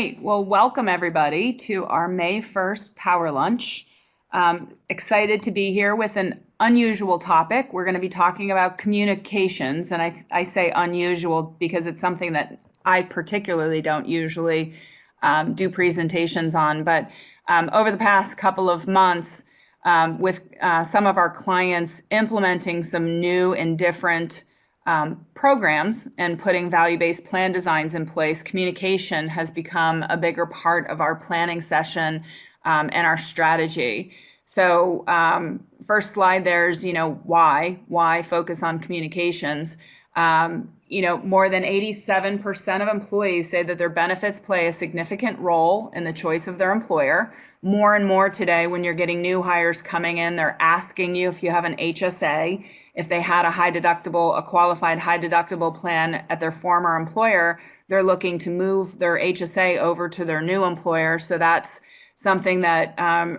Great. Well, welcome everybody to our May 1st Power Lunch. Excited to be here with an unusual topic. We're going to be talking about communications, and I say unusual because it's something that I particularly don't usually do presentations on. But over the past couple of months, with some of our clients implementing some new and different programs and putting value-based plan designs in place, communication has become a bigger part of our planning session and our strategy. So first slide, there's, why focus on communications? More than 87% of employees say that their benefits play a significant role in the choice of their employer. More and more today, when you're getting new hires coming in, they're asking you if you have an HSA, if they had a qualified high deductible plan at their former employer. They're looking to move their HSA over to their new employer. So that's something that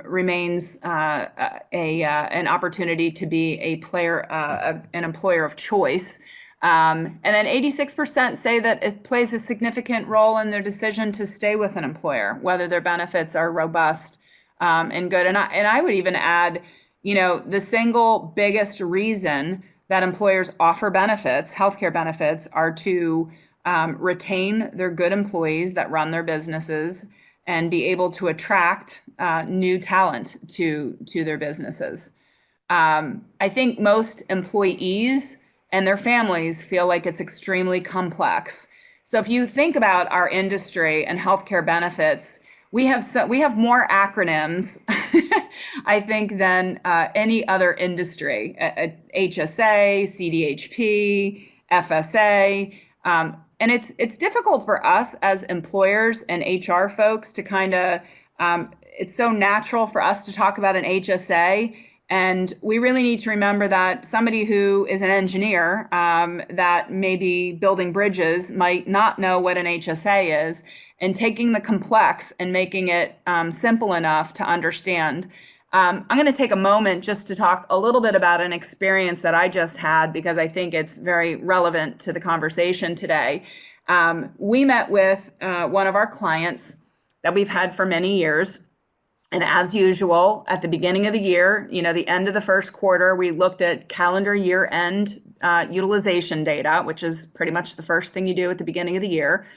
remains an opportunity to be an employer of choice. And then 86% say that it plays a significant role in their decision to stay with an employer, whether their benefits are robust and good. And I would even add, the single biggest reason that employers offer benefits, healthcare benefits, are to retain their good employees that run their businesses and be able to attract new talent to their businesses. I think most employees and their families feel like it's extremely complex. So if you think about our industry and healthcare benefits, we have more acronyms, I think, than any other industry. HSA, CDHP, FSA, and it's difficult for us as employers and HR folks to kind of. It's so natural for us to talk about an HSA, and we really need to remember that somebody who is an engineer that may be building bridges might not know what an HSA is. And taking the complex and making it simple enough to understand. I'm going to take a moment just to talk a little bit about an experience that I just had, because I think it's very relevant to the conversation today. We met with one of our clients that we've had for many years. And as usual, at the beginning of the year, the end of the first quarter, we looked at calendar year end utilization data, which is pretty much the first thing you do at the beginning of the year.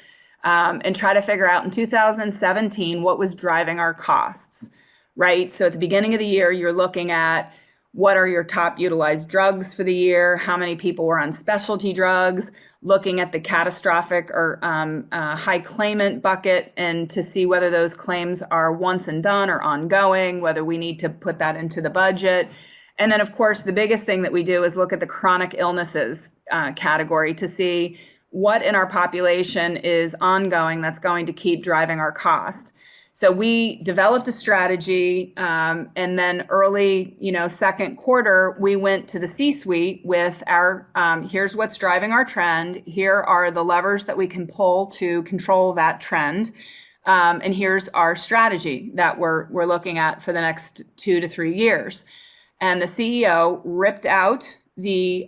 And try to figure out in 2017 what was driving our costs, right? So at the beginning of the year, you're looking at what are your top utilized drugs for the year, how many people were on specialty drugs, looking at the catastrophic or high claimant bucket, and to see whether those claims are once and done or ongoing, whether we need to put that into the budget. And then, of course, the biggest thing that we do is look at the chronic illnesses category to see what in our population is ongoing that's going to keep driving our cost. So we developed a strategy, and then early, second quarter, we went to the C-suite with our, here's what's driving our trend. Here are the levers that we can pull to control that trend. And here's our strategy that we're looking at for the next 2 to 3 years. And the CEO ripped out the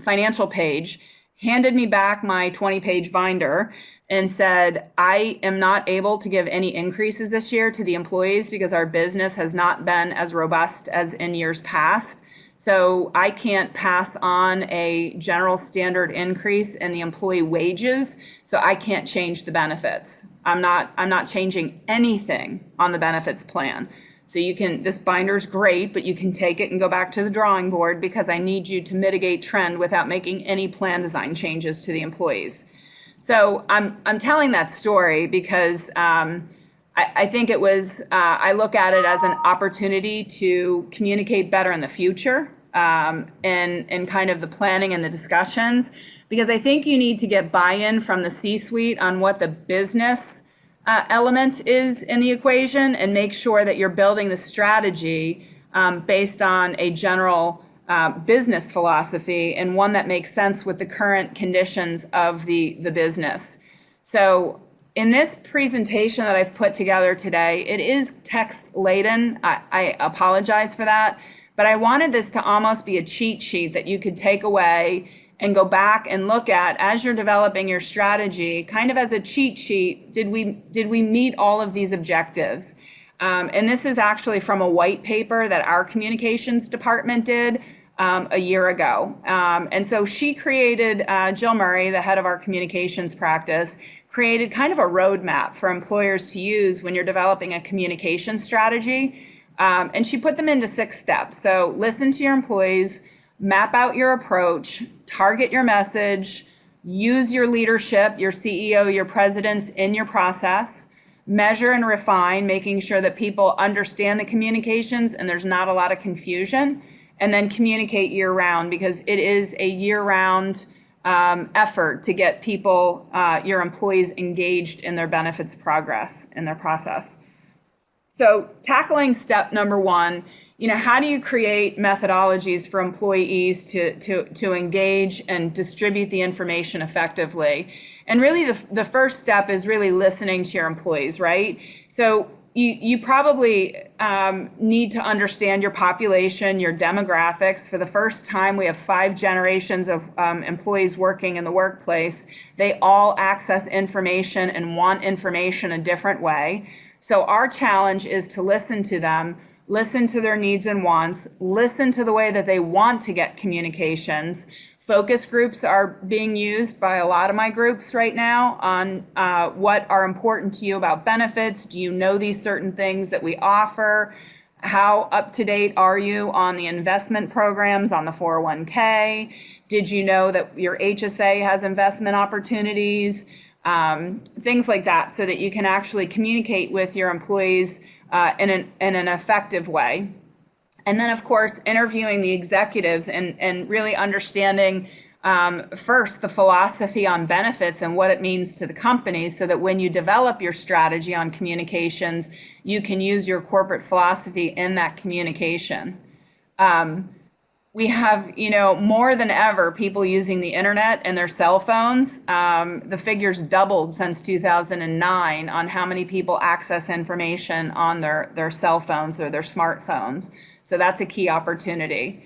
financial page, handed me back my 20-page binder, and said, I am not able to give any increases this year to the employees because our business has not been as robust as in years past. So I can't pass on a general standard increase in the employee wages, so I can't change the benefits. I'm not changing anything on the benefits plan. So this binder is great, but you can take it and go back to the drawing board because I need you to mitigate trend without making any plan design changes to the employees. So I'm telling that story because I think it was, I look at it as an opportunity to communicate better in the future and kind of the planning and the discussions, because I think you need to get buy-in from the C-suite on what the business element is in the equation, and make sure that you're building the strategy based on a general business philosophy and one that makes sense with the current conditions of the business. So in this presentation that I've put together today, it is text laden. I apologize for that, but I wanted this to almost be a cheat sheet that you could take away and go back and look at, as you're developing your strategy, kind of as a cheat sheet, did we meet all of these objectives? And this is actually from a white paper that our communications department did a year ago. And so she created, Jill Murray, the head of our communications practice, created kind of a roadmap for employers to use when you're developing a communication strategy. And she put them into 6 steps. So listen to your employees, map out your approach, target your message, use your leadership, your CEO, your presidents in your process, measure and refine, making sure that people understand the communications and there's not a lot of confusion, and then communicate year-round, because it is a year-round effort to get people, your employees, engaged in their benefits progress, in their process. So tackling step number 1, how do you create methodologies for employees to engage and distribute the information effectively? And really the first step is really listening to your employees, right? So you probably need to understand your population, your demographics. For the first time, we have 5 generations of employees working in the workplace. They all access information and want information a different way. So our challenge is to listen to them, listen to their needs and wants, listen to the way that they want to get communications. Focus groups are being used by a lot of my groups right now on what are important to you about benefits. Do you know these certain things that we offer? How up to date are you on the investment programs, on the 401k? Did you know that your HSA has investment opportunities? Things like that, so that you can actually communicate with your employees in an effective way. And then, of course, interviewing the executives and really understanding first the philosophy on benefits and what it means to the company, so that when you develop your strategy on communications, you can use your corporate philosophy in that communication. We have, more than ever, people using the internet and their cell phones. The figures doubled since 2009 on how many people access information on their cell phones or their smartphones. So that's a key opportunity.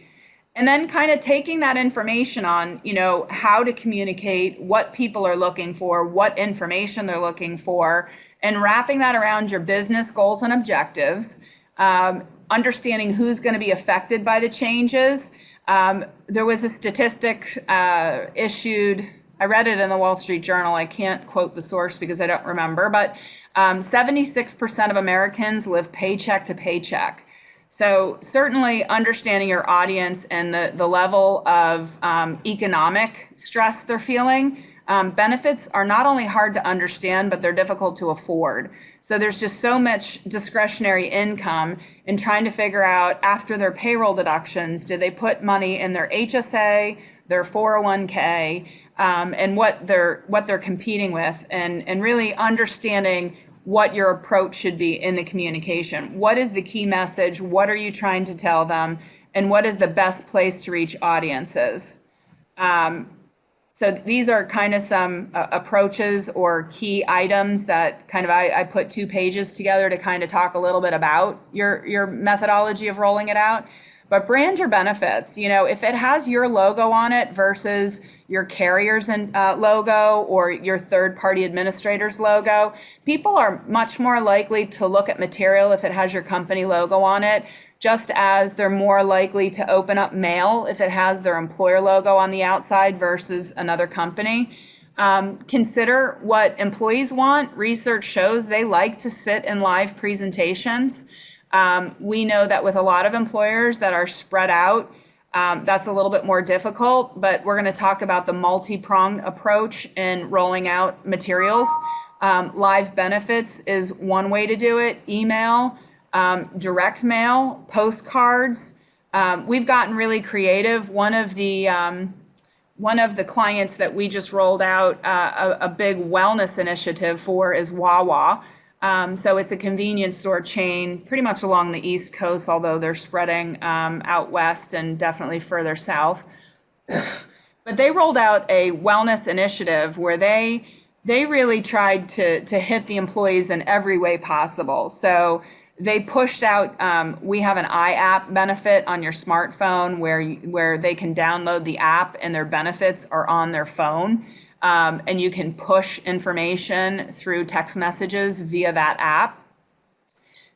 And then kind of taking that information on, how to communicate, what people are looking for, what information they're looking for, and wrapping that around your business goals and objectives, understanding who's going to be affected by the changes. There was a statistic issued, I read it in the Wall Street Journal. I can't quote the source because I don't remember, but 76% of Americans live paycheck to paycheck. So certainly understanding your audience and the level of economic stress they're feeling. Benefits are not only hard to understand, but they're difficult to afford. So there's just so much discretionary income, in trying to figure out, after their payroll deductions, do they put money in their HSA, their 401k, and what they're competing with, and really understanding what your approach should be in the communication. What is the key message? What are you trying to tell them? And what is the best place to reach audiences? So these are kind of some approaches or key items that kind of I put 2 pages together to kind of talk a little bit about your methodology of rolling it out. But brand your benefits. If it has your logo on it versus your carrier's logo or your third-party administrator's logo, people are much more likely to look at material if it has your company logo on it, just as they're more likely to open up mail if it has their employer logo on the outside versus another company. Consider what employees want. Research shows they like to sit in live presentations. We know that with a lot of employers that are spread out, that's a little bit more difficult, but we're going to talk about the multi-pronged approach in rolling out materials. Live benefits is one way to do it. Email, direct mail, postcards. We've gotten really creative. One of the clients that we just rolled out a big wellness initiative for is Wawa. So it's a convenience store chain pretty much along the East Coast, although they're spreading out west and definitely further south. But they rolled out a wellness initiative where they really tried to hit the employees in every way possible. So they pushed out, we have an iApp benefit on your smartphone where they can download the app and their benefits are on their phone. And you can push information through text messages via that app.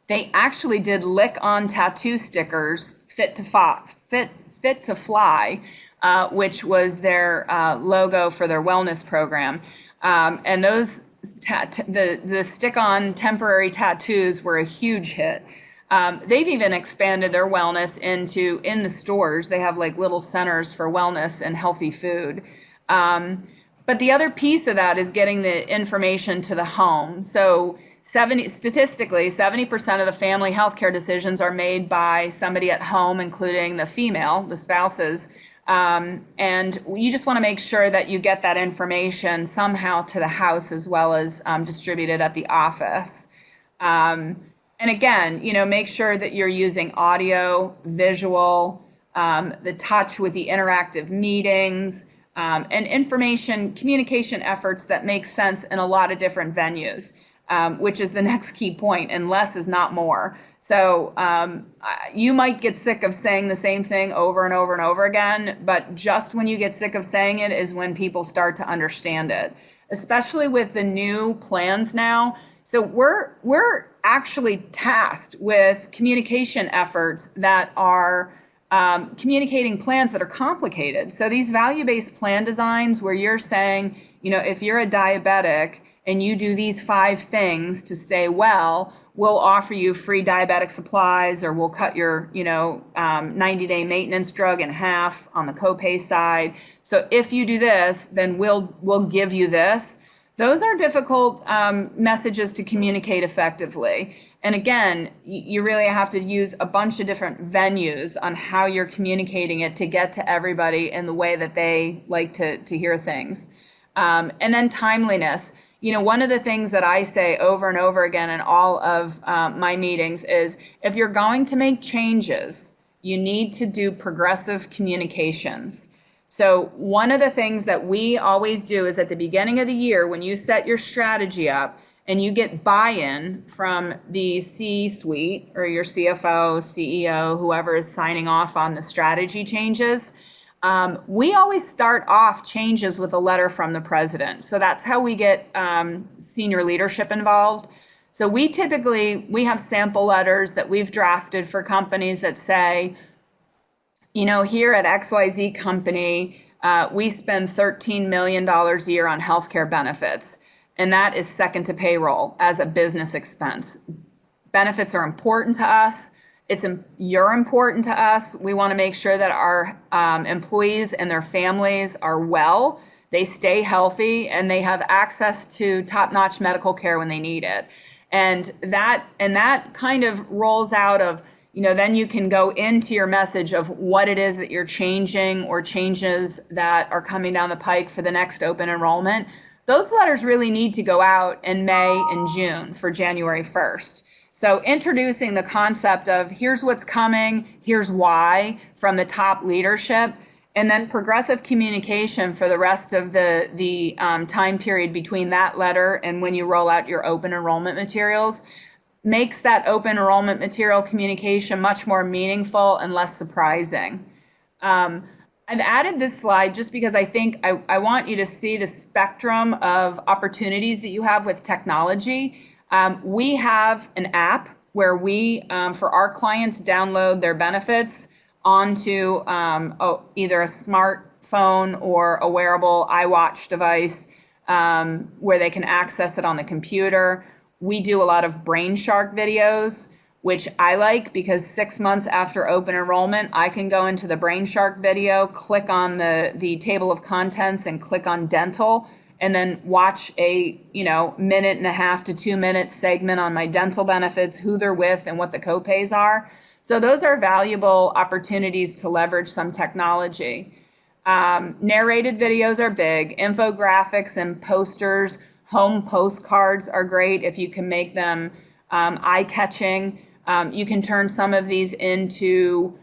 They actually did lick-on tattoo stickers, fit to fly, which was their logo for their wellness program. And those the stick-on temporary tattoos were a huge hit. They've even expanded their wellness in the stores. They have like little centers for wellness and healthy food. But the other piece of that is getting the information to the home. So statistically, 70% of the family healthcare decisions are made by somebody at home, including the spouses. And you just want to make sure that you get that information somehow to the house as well as distributed at the office. And again, make sure that you're using audio, visual, the touch with the interactive meetings, and communication efforts that make sense in a lot of different venues, which is the next key point, and less is not more. So you might get sick of saying the same thing over and over and over again, but just when you get sick of saying it is when people start to understand it, especially with the new plans now. So we're actually tasked with communication efforts that are communicating plans that are complicated. So these value-based plan designs where you're saying, if you're a diabetic and you do these 5 things to stay well, we'll offer you free diabetic supplies, or we'll cut your 90-day maintenance drug in half on the copay side. So if you do this, then we'll give you this. Those are difficult messages to communicate effectively. And again, you really have to use a bunch of different venues on how you're communicating it to get to everybody in the way that they like to hear things. And then timeliness. One of the things that I say over and over again in all of my meetings is, if you're going to make changes, you need to do progressive communications. So one of the things that we always do is at the beginning of the year, when you set your strategy up and you get buy-in from the C-suite or your CFO, CEO, whoever is signing off on the strategy changes, we always start off changes with a letter from the president. So that's how we get senior leadership involved. So we have sample letters that we've drafted for companies that say, here at XYZ company, we spend $13 million a year on healthcare benefits, and that is second to payroll as a business expense. Benefits are important to us. You're important to us. We want to make sure that our employees and their families are well, they stay healthy, and they have access to top-notch medical care when they need it. And that kind of rolls out of, then you can go into your message of what it is that you're changing or changes that are coming down the pike for the next open enrollment. Those letters really need to go out in May and June for January 1st. So introducing the concept of here's what's coming, here's why from the top leadership, and then progressive communication for the rest of the time period between that letter and when you roll out your open enrollment materials makes that open enrollment material communication much more meaningful and less surprising. I've added this slide just because I think I want you to see the spectrum of opportunities that you have with technology. We have an app where we, for our clients, download their benefits onto either a smartphone or a wearable iWatch device where they can access it on the computer. We do a lot of Brain Shark videos, which I like because 6 months after open enrollment, I can go into the Brain Shark video, click on the table of contents and click on dental, and then watch a 1.5 to 2 minute segment on my dental benefits, who they're with, and what the copays are. So those are valuable opportunities to leverage some technology. Narrated videos are big. Infographics and posters, home postcards are great if you can make them eye-catching. You can turn some of these into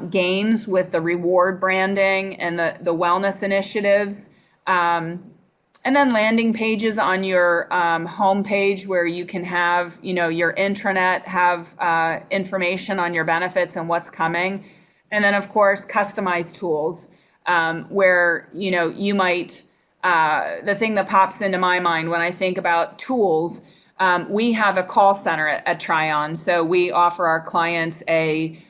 games with the reward branding and the wellness initiatives. And And then landing pages on your home page where you can have, your intranet have information on your benefits and what's coming. And then, of course, customized tools where, you might, the thing that pops into my mind when I think about tools, we have a call center at Trion. So we offer our clients a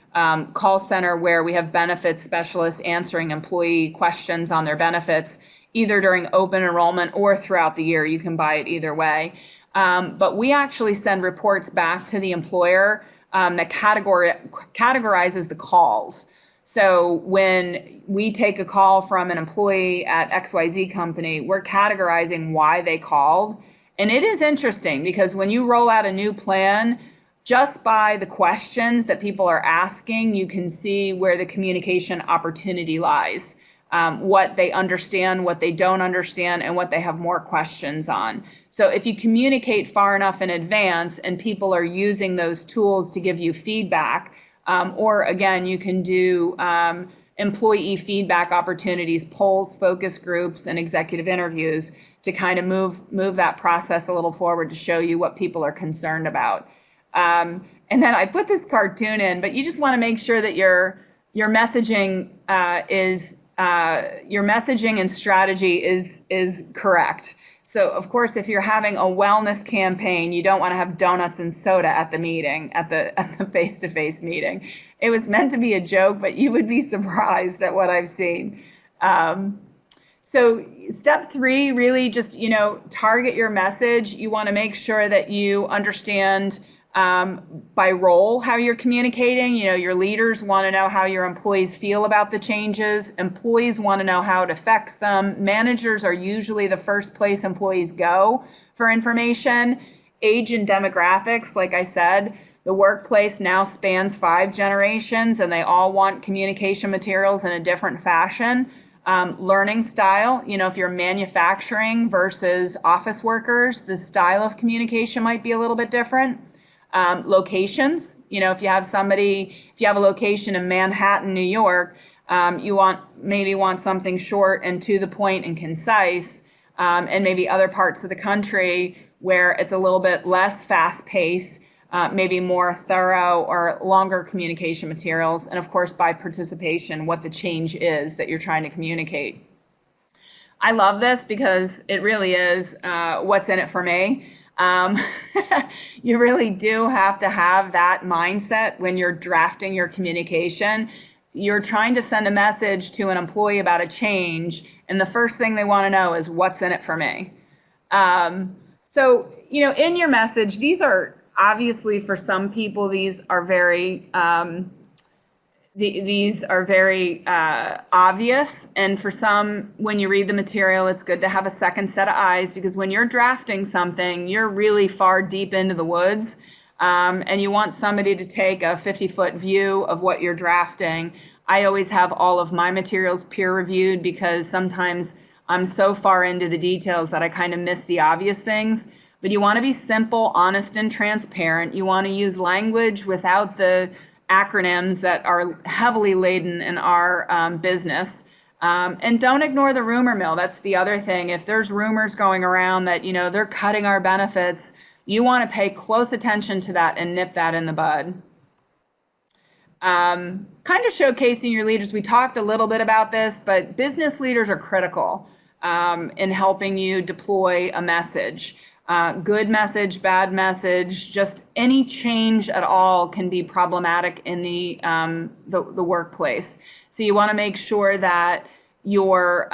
call center where we have benefits specialists answering employee questions on their benefits, either during open enrollment or throughout the year. You can buy it either way. But we actually send reports back to the employer that categorizes the calls. So when we take a call from an employee at XYZ company, we're categorizing why they called. And it is interesting because when you roll out a new plan, just by the questions that people are asking, you can see where the communication opportunity lies, what they understand, what they don't understand, and what they have more questions on. So if you communicate far enough in advance and people are using those tools to give you feedback, or again, you can do employee feedback opportunities, polls, focus groups, and executive interviews to kind of move that process a little forward to show you what people are concerned about. And then I put this cartoon in, but you just want to make sure that your messaging your messaging and strategy is correct. So of course, if you're having a wellness campaign, you don't want to have donuts and soda at the meeting, at the face-to-face meeting. It was meant to be a joke, but you would be surprised at what I've seen. So step 3, really just, target your message. You want to make sure that you understand by role how you're communicating. Your leaders want to know how your employees feel about the changes. Employees want to know how it affects them. Managers are usually the first place employees go for information. Age and demographics, like I said, the workplace now spans 5 generations and they all want communication materials in a different fashion. Learning style, if you're manufacturing versus office workers, the style of communication might be a little bit different. Locations, if you have a location in Manhattan, New York, you maybe want something short and to the point and concise, and maybe other parts of the country where it's a little bit less fast paced, maybe more thorough or longer communication materials, and of course by participation, what the change is that you're trying to communicate. I love this because it really is what's in it for me. You really do have to have that mindset when you're drafting your communication. You're trying to send a message to an employee about a change, and the first thing they want to know is what's in it for me. So, in your message, these are obviously for some people, these are very obvious, and for some, when you read the material, it's good to have a second set of eyes, because when you're drafting something, you're really far deep into the woods, and you want somebody to take a 50-foot view of what you're drafting. I always have all of my materials peer reviewed because sometimes I'm so far into the details that I kind of miss the obvious things. But you want to be simple, honest, and transparent. You want to use language without the acronyms that are heavily laden in our business. And don't ignore the rumor mill. That's the other thing. If there's rumors going around that, they're cutting our benefits, you want to pay close attention to that and nip that in the bud. Kind of showcasing your leaders. We talked a little bit about this, but business leaders are critical in helping you deploy a message. Good message, bad message, just any change at all can be problematic in the workplace. So you want to make sure that you're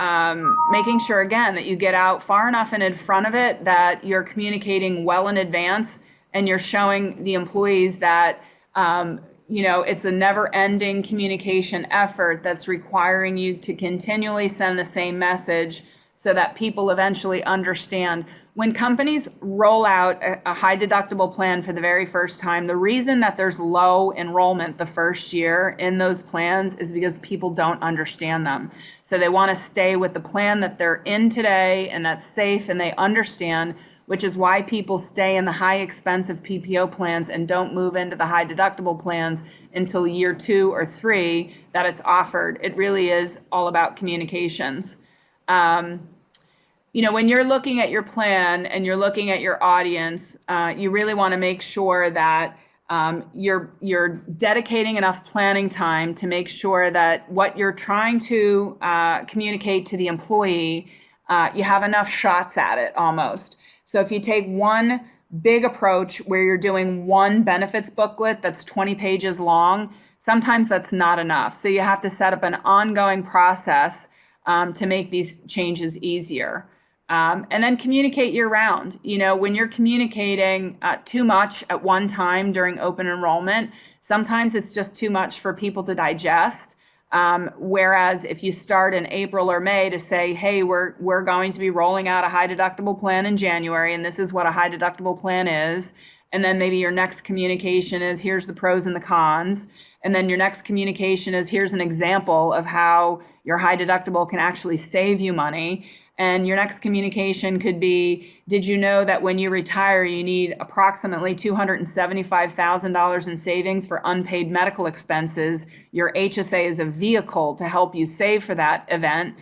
making sure, again, that you get out far enough in front of it, that you're communicating well in advance, and you're showing the employees that it's a never-ending communication effort that's requiring you to continually send the same message so that people eventually understand. When companies roll out a high deductible plan for the very first time, the reason that there's low enrollment the first year in those plans is because people don't understand them. So they want to stay with the plan that they're in today and that's safe and they understand, which is why people stay in the high expensive PPO plans and don't move into the high deductible plans until year 2 or 3 that it's offered. It really is all about communications. when you're looking at your plan and you're looking at your audience, you really want to make sure that you're dedicating enough planning time to make sure that what you're trying to communicate to the employee, you have enough shots at it almost. So if you take one big approach where you're doing one benefits booklet that's 20 pages long, sometimes that's not enough. So you have to set up an ongoing process to make these changes easier. And then communicate year round. When you're communicating too much at one time during open enrollment, sometimes it's just too much for people to digest. Whereas if you start in April or May to say, hey, we're going to be rolling out a high deductible plan in January, and this is what a high deductible plan is. And then maybe your next communication is, here's the pros and the cons. And then your next communication is, here's an example of how your high deductible can actually save you money. And your next communication could be, did you know that when you retire, you need approximately $275,000 in savings for unpaid medical expenses? Your HSA is a vehicle to help you save for that event.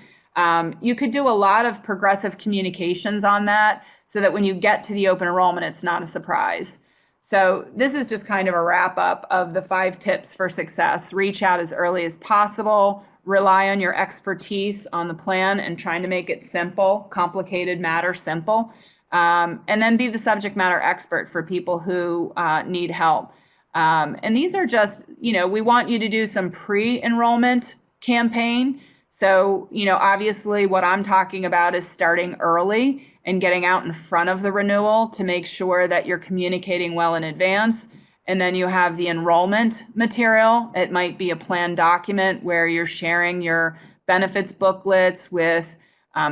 You could do a lot of progressive communications on that so that when you get to the open enrollment, it's not a surprise. So this is just kind of a wrap up of the 5 tips for success. Reach out as early as possible. Rely on your expertise on the plan and trying to make it simple, complicated matter simple, and then be the subject matter expert for people who need help. And these are just, we want you to do some pre-enrollment campaign. So, obviously what I'm talking about is starting early and getting out in front of the renewal to make sure that you're communicating well in advance. And then you have the enrollment material. It might be a plan document where you're sharing your benefits booklets with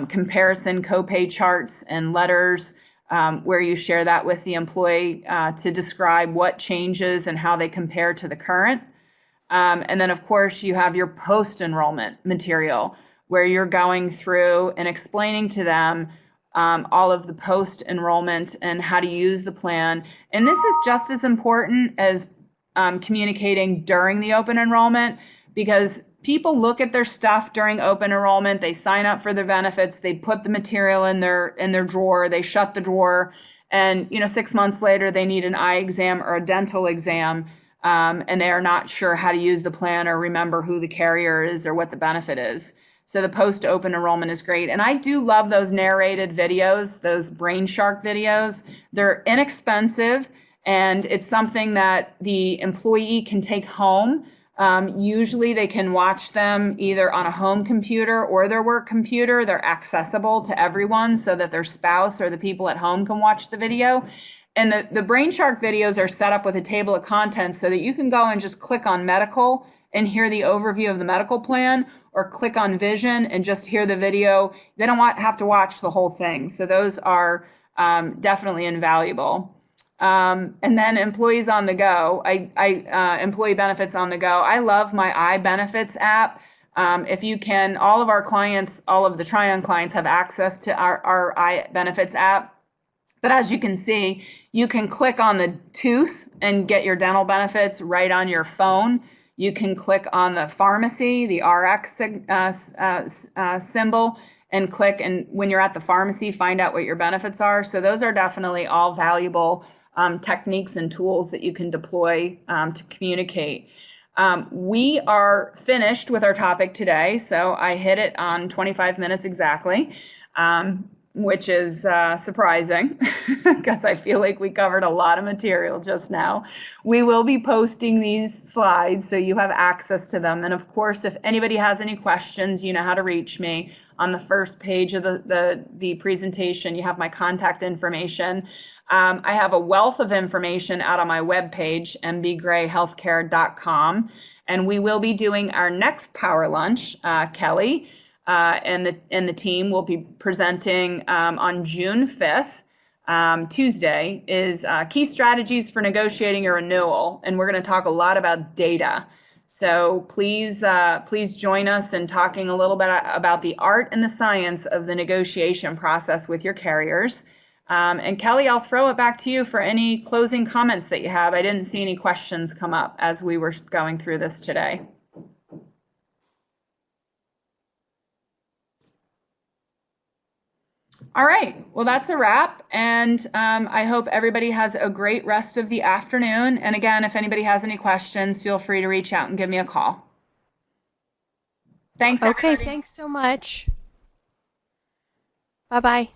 comparison copay charts and letters where you share that with the employee to describe what changes and how they compare to the current. And then, of course, you have your post-enrollment material where you're going through and explaining to them all of the post-enrollment and how to use the plan. And this is just as important as communicating during the open enrollment, because people look at their stuff during open enrollment, they sign up for their benefits, they put the material in their drawer, they shut the drawer, and 6 months later they need an eye exam or a dental exam, and they are not sure how to use the plan or remember who the carrier is or what the benefit is. So the post-open enrollment is great. And I do love those narrated videos, those Brain Shark videos. They're inexpensive, and it's something that the employee can take home. Usually they can watch them either on a home computer or their work computer. They're accessible to everyone so that their spouse or the people at home can watch the video. And the Brain Shark videos are set up with a table of contents so that you can go and just click on medical and hear the overview of the medical plan, or click on vision and just hear the video. They don't have to watch the whole thing. So those are definitely invaluable. And then employees on the go, employee benefits on the go. I love my iBenefits app. If you can, all of our clients, all of the Trion clients have access to our iBenefits app. But as you can see, you can click on the tooth and get your dental benefits right on your phone. You can click on the pharmacy, the RX symbol, and click, and when you're at the pharmacy, find out what your benefits are. So those are definitely all valuable techniques and tools that you can deploy to communicate. We are finished with our topic today, so I hit it on 25 minutes exactly. Which is surprising because I feel like we covered a lot of material just now. We will be posting these slides so you have access to them. And of course, if anybody has any questions, you know how to reach me. On the first page of the presentation, you have my contact information. I have a wealth of information out on my webpage, mbgrayhealthcare.com. And we will be doing our next Power Lunch, Kelly. And the team will be presenting on June 5th, Tuesday, is key strategies for negotiating a renewal. And we're going to talk a lot about data. So please join us in talking a little bit about the art and the science of the negotiation process with your carriers. And Kelly, I'll throw it back to you for any closing comments that you have. I didn't see any questions come up as we were going through this today. All right. Well, that's a wrap. And I hope everybody has a great rest of the afternoon. And again, if anybody has any questions, feel free to reach out and give me a call. Thanks, Okay, everybody. thanks so much. Bye-bye.